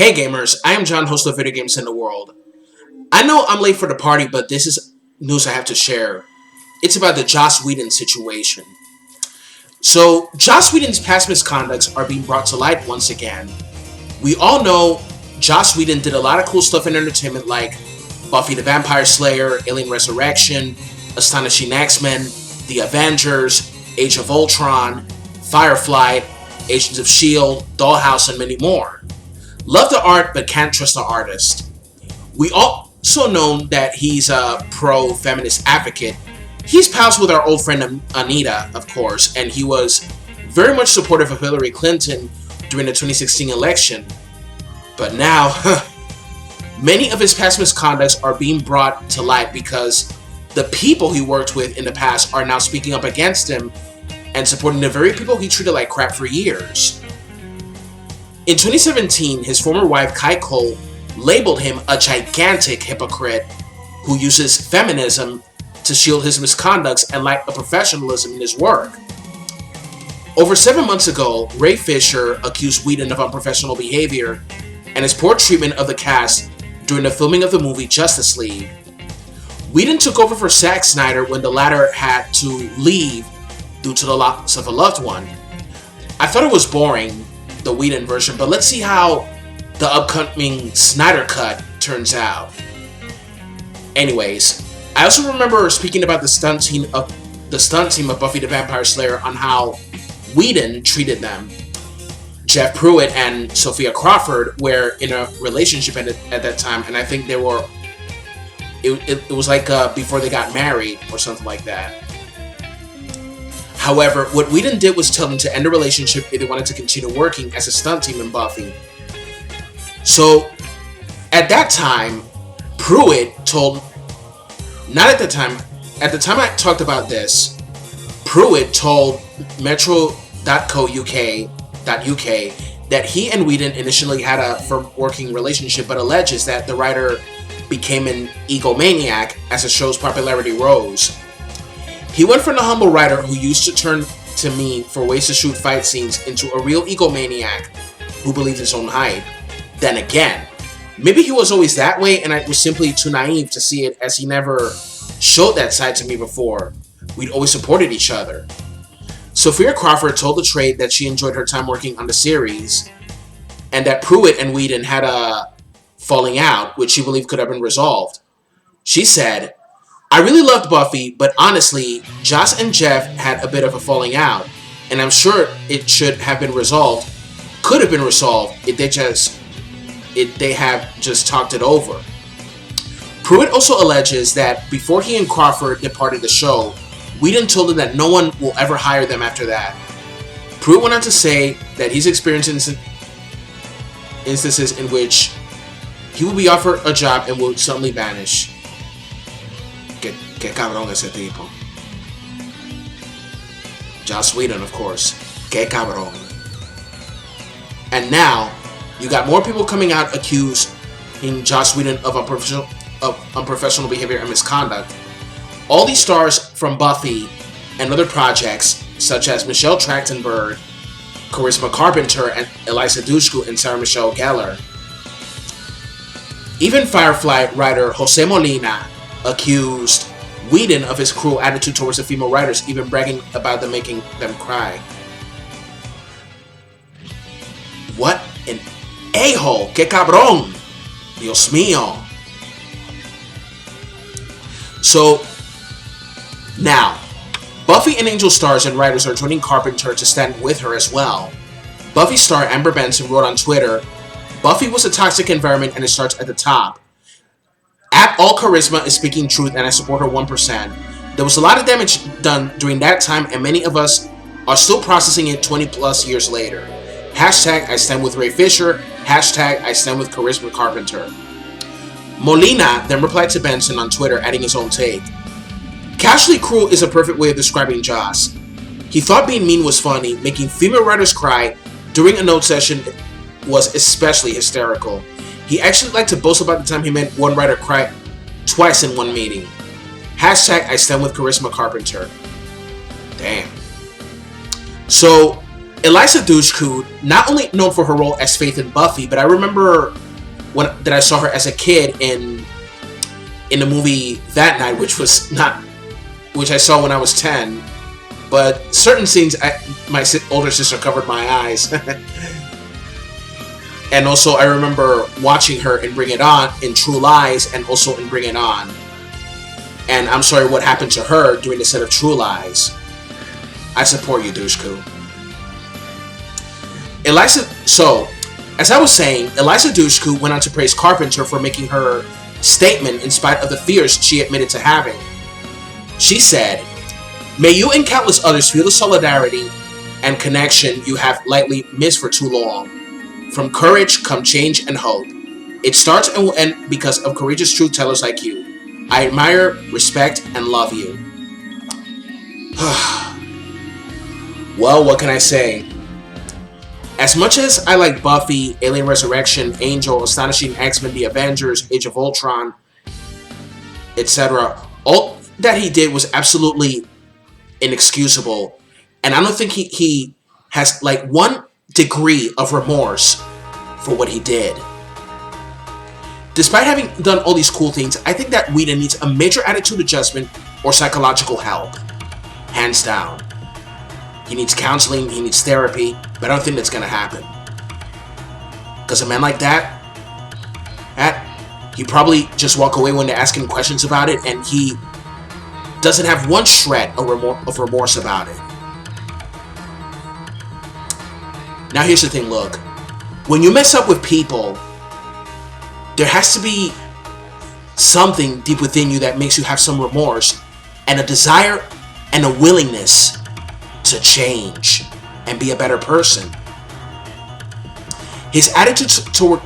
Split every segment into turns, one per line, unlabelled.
Hey gamers, I am John, host of Video Games in the World. I know I'm late for the party, but this is news I have to share. It's about the Joss Whedon situation. So, Joss Whedon's past misconducts are being brought to light once again. We all know Joss Whedon did a lot of cool stuff in entertainment like Buffy the Vampire Slayer, Alien Resurrection, Astonishing X-Men, The Avengers, Age of Ultron, Firefly, Agents of S.H.I.E.L.D., Dollhouse, and many more. Love the art, but can't trust the artist. We also know that he's a pro-feminist advocate. He's pals with our old friend Anita, of course, and he was very much supportive of Hillary Clinton during the 2016 election. But now, many of his past misconducts are being brought to light because the people he worked with in the past are now speaking up against him and supporting the very people he treated like crap for years. In 2017, his former wife, Kai Cole, labeled him a gigantic hypocrite who uses feminism to shield his misconducts and lack of professionalism in his work. Over 7 months ago, Ray Fisher accused Whedon of unprofessional behavior and his poor treatment of the cast during the filming of the movie Justice League. Whedon took over for Zack Snyder when the latter had to leave due to the loss of a loved one. I thought it was boring, the Whedon version, but let's see how the upcoming Snyder Cut turns out. Anyways, I also remember speaking about the stunt team of Buffy the Vampire Slayer on how Whedon treated them. Jeff Pruitt and Sophia Crawford were in a relationship at that time, and I think they were. It was like before they got married or something like that. However, what Whedon did was tell them to end the relationship if they wanted to continue working as a stunt team in Buffy. So, at that time, Pruitt told... Not at the time. At the time I talked about this, Pruitt told Metro.co.uk that he and Whedon initially had a firm working relationship, but alleges that the writer became an egomaniac as the show's popularity rose. He went from the humble writer who used to turn to me for ways to shoot fight scenes into a real egomaniac who believed his own hype. Then again, maybe he was always that way and I was simply too naive to see it, as he never showed that side to me before. We'd always supported each other. Sophia Crawford told the trade that she enjoyed her time working on the series and that Pruitt and Whedon had a falling out, which she believed could have been resolved. She said, "I really loved Buffy, but honestly, Joss and Jeff had a bit of a falling out, and I'm sure it should have been resolved. Could have been resolved if they have just talked it over." Pruitt also alleges that before he and Crawford departed the show, Whedon told him that no one will ever hire them after that. Pruitt went on to say that he's experienced instances in which he will be offered a job and will suddenly vanish. Que cabrón ese tipo. Joss Whedon, of course. Que cabrón. And now, you got more people coming out accusing Joss Whedon of unprofessional behavior and misconduct. All these stars from Buffy and other projects, such as Michelle Trachtenberg, Charisma Carpenter, and Eliza Dushku, and Sarah Michelle Gellar. Even Firefly writer Jose Molina accused Whedon of his cruel attitude towards the female writers, even bragging about them making them cry. What an a-hole! Que cabrón! Dios mío! So, now, Buffy and Angel stars and writers are joining Carpenter to stand with her as well. Buffy star Amber Benson wrote on Twitter, "Buffy was a toxic environment and it starts at the top. At all charisma is speaking truth and I support her 1%. There was a lot of damage done during that time and many of us are still processing it 20 plus years later. Hashtag I stand with Ray Fisher. Hashtag I stand with Charisma Carpenter." Molina then replied to Benson on Twitter, adding his own take. "Casually cruel is a perfect way of describing Joss. He thought being mean was funny. Making female writers cry during a note session was especially hysterical. He actually liked to boast about the time he made one writer cry twice in one meeting. Hashtag I stand with Charisma Carpenter." Damn. So, Eliza Dushku, not only known for her role as Faith in Buffy, but I remember that I saw her as a kid in the movie That Night, which I saw when I was 10. But certain scenes, my older sister covered my eyes. And also, I remember watching her in Bring It On, in True Lies, and also in Bring It On. And I'm sorry what happened to her during the set of True Lies. I support you, Dushku. As I was saying, Eliza Dushku went on to praise Carpenter for making her statement in spite of the fears she admitted to having. She said, "May you and countless others feel the solidarity and connection you have lightly missed for too long. From courage come change and hope. It starts and will end because of courageous truth tellers like you. I admire, respect, and love you." Well, what can I say? As much as I like Buffy, Alien Resurrection, Angel, Astonishing X-Men, The Avengers, Age of Ultron, etc., all that he did was absolutely inexcusable. And I don't think he has like 1 degree of remorse for what he did. Despite having done all these cool things, I think that Whedon needs a major attitude adjustment or psychological help. Hands down. He needs counseling, he needs therapy, but I don't think that's going to happen. Because a man like that, he probably just walk away when they're asking questions about it, and he doesn't have 1 shred of remorse about it. Now here's the thing, look. When you mess up with people, there has to be something deep within you that makes you have some remorse and a desire and a willingness to change and be a better person. His attitude toward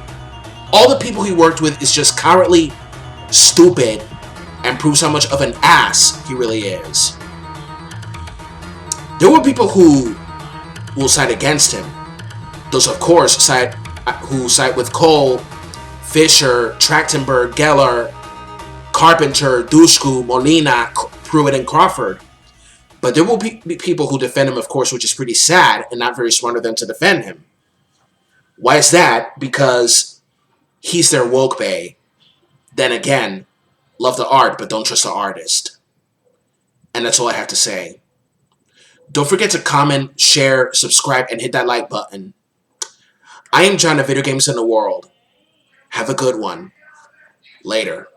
all the people he worked with is just cowardly, stupid, and proves how much of an ass he really is. There were people who will side against him. Those, of course, who side with Cole, Fisher, Trachtenberg, Geller, Carpenter, Dushku, Molina, Pruitt, and Crawford. But there will be people who defend him, of course, which is pretty sad and not very smart of them to defend him. Why is that? Because he's their woke bae. Then again, love the art, but don't trust the artist. And that's all I have to say. Don't forget to comment, share, subscribe, and hit that like button. I am John of Video Games in the World. Have a good one. Later.